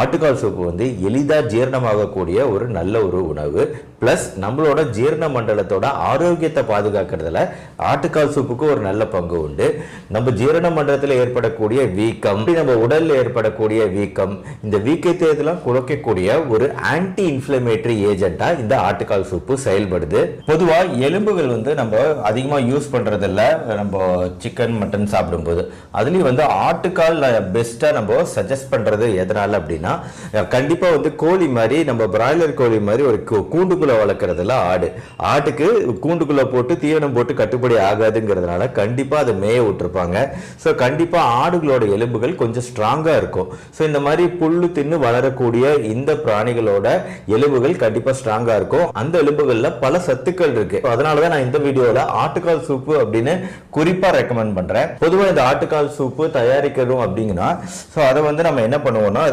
ஆட்டுக்கால் சூப்பு வந்து எளிதாக ஜீரணமாகக்கூடிய ஒரு நல்ல ஒரு உணவு. ப்ளஸ் நம்மளோட ஜீரண மண்டலத்தோட ஆரோக்கியத்தை பாதுகாக்கிறதுல ஆட்டுக்கால் சூப்புக்கு ஒரு நல்ல பங்கு உண்டு. நம்ம ஜீரண மண்டலத்தில் ஏற்படக்கூடிய வீக்கம், நம்ம உடலில் ஏற்படக்கூடிய வீக்கம், இந்த வீக்கத்தை இதெல்லாம் குறைக்கக்கூடிய ஒரு ஆன்டி இன்ஃப்ளமேட்டரி ஏஜென்ட்டா இந்த ஆட்டுக்கால் சூப்பு செயல்படுது. பொதுவாக எலும்புகள் வந்து நம்ம அதிகமாக யூஸ் பண்றதில்ல நம்ம சிக்கன் மட்டன் சாப்பிடும்போது. அதுலேயும் வந்து ஆட்டுக்கால் பெஸ்ட்டாக நம்ம சஜஸ்ட் பண்றது எதனால அப்படின்னா, கண்டிப்பா வந்து கோழி மாதிரி நம்ம பிராய்லர் கோழி மாதிரி ஒரு கூண்டுக்குள்ள வளர்க்கறதுல ஆட்டுக்கு கூண்டுக்குள்ள போட்டு தீவனம் போட்டு கட்டுப்படி ஆகாதுங்கிறதுனால கண்டிப்பா அதை மேய விட்டுருப்பாங்க. ஸோ கண்டிப்பா ஆடுகளோட எலும்புகள் கொஞ்சம் ஸ்ட்ராங்கா இருக்கும். ஸோ இந்த மாதிரி புல்லு தின்னு வளரக்கூடிய இந்த பிராணிகளோட எலும்புகள் கண்டிப்பா ஸ்ட்ராங்கா இருக்கும். அந்த எலும்புகள்ல பல சத்துக்கள் இருக்கு. அதனாலதான் நான் இந்த வீடியோல ஆட்டுக்கால் சூப்பு அப்படின்னு குறிப்பா ரெக்கமெண்ட் பண்றேன். பொதுவாக இந்த ஆட்டுக்கால் சூப்பு தயாரிக்கணும் அப்படிங்கன்னா ஸோ அதை வந்து நம்ம என்ன பண்ணுவோம்னா,